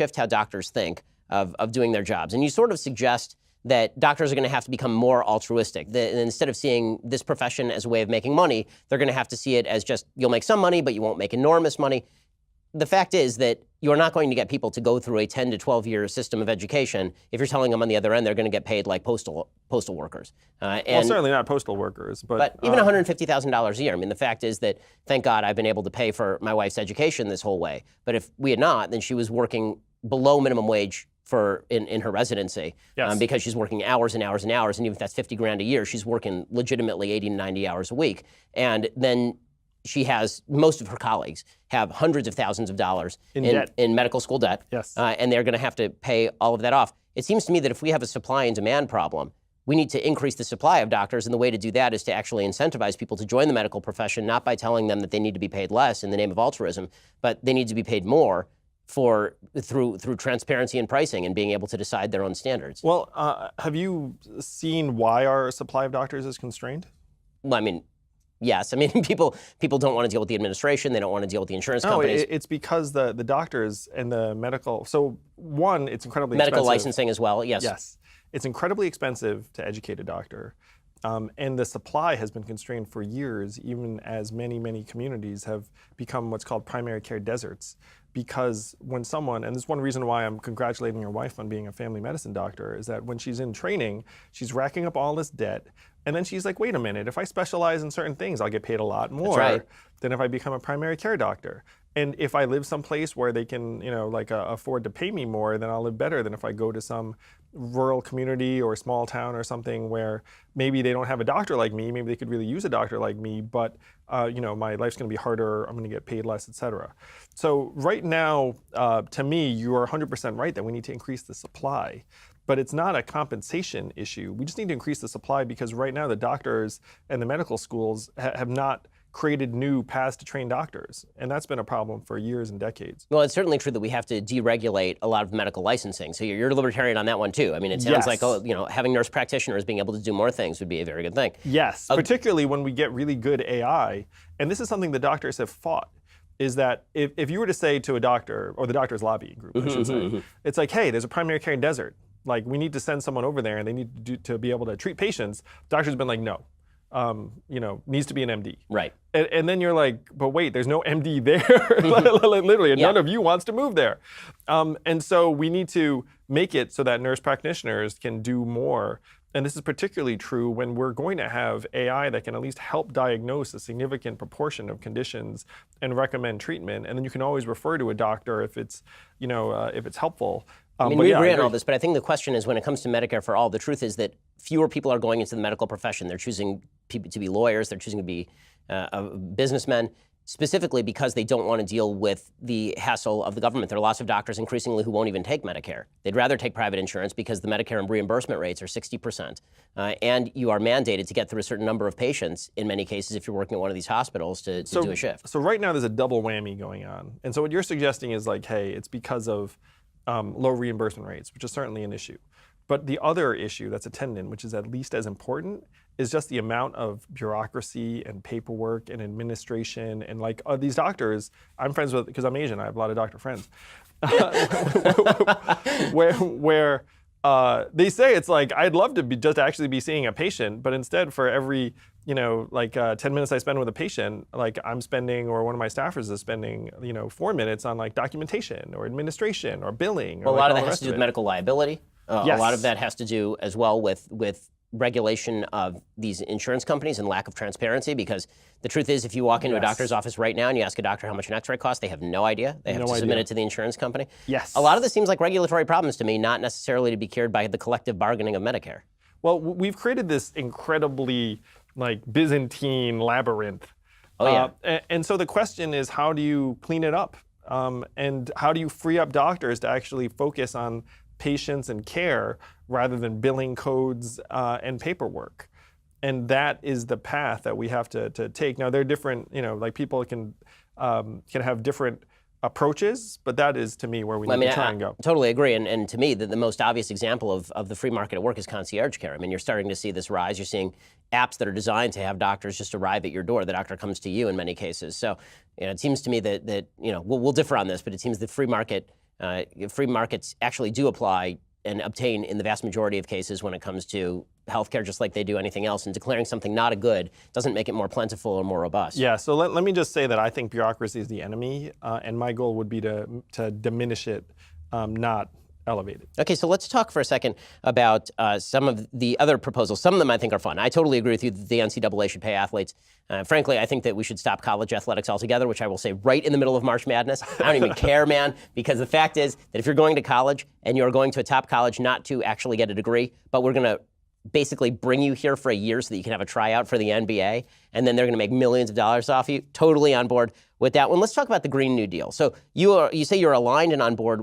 shift how doctors think of doing their jobs. And you sort of suggest that doctors are going to have to become more altruistic. Instead of seeing this profession as a way of making money, they're going to have to see it as just, you'll make some money, but you won't make enormous money. The fact is that you're not going to get people to go through a 10 to 12 year system of education if you're telling them on the other end they're going to get paid like postal workers. Well, certainly not postal workers, but even $150,000 a year. I mean, the fact is that, thank God, I've been able to pay for my wife's education this whole way. But if we had not, then she was working below minimum wage in her residency, yes. Because she's working hours and hours and hours, and even if that's 50 grand a year, she's working legitimately 80 to 90 hours a week. And then she has, most of her colleagues have hundreds of thousands of dollars in medical school debt, yes. And they're going to have to pay all of that off. It seems to me that if we have a supply and demand problem, we need to increase the supply of doctors, and the way to do that is to actually incentivize people to join the medical profession, not by telling them that they need to be paid less in the name of altruism, but they need to be paid more through transparency in pricing and being able to decide their own standards. Well, have you seen why our supply of doctors is constrained? Well, I mean, yes. I mean, people don't want to deal with the administration. They don't want to deal with the insurance companies. No, it's because the doctors and the medical. So one, it's incredibly medical expensive. Licensing as well. Yes. Yes, it's incredibly expensive to educate a doctor, and the supply has been constrained for years, even as many communities have become what's called primary care deserts. Because when someone, and this is one reason why I'm congratulating your wife on being a family medicine doctor, is that when she's in training, she's racking up all this debt. And then she's like, wait a minute, if I specialize in certain things, I'll get paid a lot more than if I become a primary care doctor. And if I live someplace where they can, afford to pay me more, then I'll live better than if I go to some rural community or small town or something where maybe they don't have a doctor like me, maybe they could really use a doctor like me, but my life's gonna be harder, I'm gonna get paid less, et cetera. So right now, to me, you are 100% right that we need to increase the supply. But it's not a compensation issue. We just need to increase the supply because right now the doctors and the medical schools have not created new paths to train doctors. And that's been a problem for years and decades. Well, it's certainly true that we have to deregulate a lot of medical licensing. So you're libertarian on that one too. I mean, it sounds like, having nurse practitioners being able to do more things would be a very good thing. Yes, particularly when we get really good AI. And this is something the doctors have fought. Is that if you were to say to a doctor, or the doctor's lobbying group, I should say, it's like, hey, there's a primary care desert. Like, we need to send someone over there and they need to be able to treat patients. Doctors been like, no, needs to be an MD. Right. And then you're like, but wait, there's no MD there. Literally, and none of you wants to move there. And so we need to make it so that nurse practitioners can do more. And this is particularly true when we're going to have AI that can at least help diagnose a significant proportion of conditions and recommend treatment. And then you can always refer to a doctor if it's helpful. I mean, we agree on all this, but I think the question is, when it comes to Medicare for All, the truth is that fewer people are going into the medical profession. They're choosing to be lawyers. They're choosing to be businessmen, specifically because they don't want to deal with the hassle of the government. There are lots of doctors increasingly who won't even take Medicare. They'd rather take private insurance because the Medicare and reimbursement rates are 60%. And you are mandated to get through a certain number of patients, in many cases, if you're working at one of these hospitals to do a shift. So right now there's a double whammy going on. And so what you're suggesting is like, hey, it's because of low reimbursement rates, which is certainly an issue. But the other issue that's attendant, which is at least as important, is just the amount of bureaucracy and paperwork and administration. And like these doctors, I'm friends with, because I'm Asian, I have a lot of doctor friends, where they say it's like, I'd love to just actually be seeing a patient, but instead for every 10 minutes I spend with a patient, like I'm spending, or one of my staffers is spending, 4 minutes on like documentation or administration or billing. Well, a lot of that has to do with medical liability. Yes. A lot of that has to do as well with regulation of these insurance companies and lack of transparency, because the truth is, if you walk into a doctor's office right now and you ask a doctor how much an x-ray costs, they have no idea. They have to submit it to the insurance company. Yes. A lot of this seems like regulatory problems to me, not necessarily to be cured by the collective bargaining of Medicare. Well, we've created this incredibly like Byzantine labyrinth. Oh, yeah. And so the question is, how do you clean it up? And how do you free up doctors to actually focus on patients and care rather than billing codes and paperwork? And that is the path that we have to take. Now, there are different, like people can have different approaches, but that is, to me, where we need to try and go. I totally agree. And to me, the most obvious example of the free market at work is concierge care. I mean, you're starting to see this rise. You're seeing apps that are designed to have doctors just arrive at your door. The doctor comes to you in many cases. So it seems to me that we'll differ on this, but it seems the free market free markets actually do apply and obtain in the vast majority of cases when it comes to healthcare, just like they do anything else. And declaring something not a good doesn't make it more plentiful or more robust. Yeah, so let me just say that I think bureaucracy is the enemy, and my goal would be to diminish it, not elevate it. Okay, so let's talk for a second about some of the other proposals. Some of them I think are fun. I totally agree with you that the NCAA should pay athletes. Frankly, I think that we should stop college athletics altogether, which I will say right in the middle of March Madness. I don't even care, man, because the fact is that if you're going to college and you're going to a top college not to actually get a degree, but we're going to basically bring you here for a year so that you can have a tryout for the NBA, and then they're going to make millions of dollars off you, totally on board with that one. Let's talk about the Green New Deal. So you say you're aligned and on board with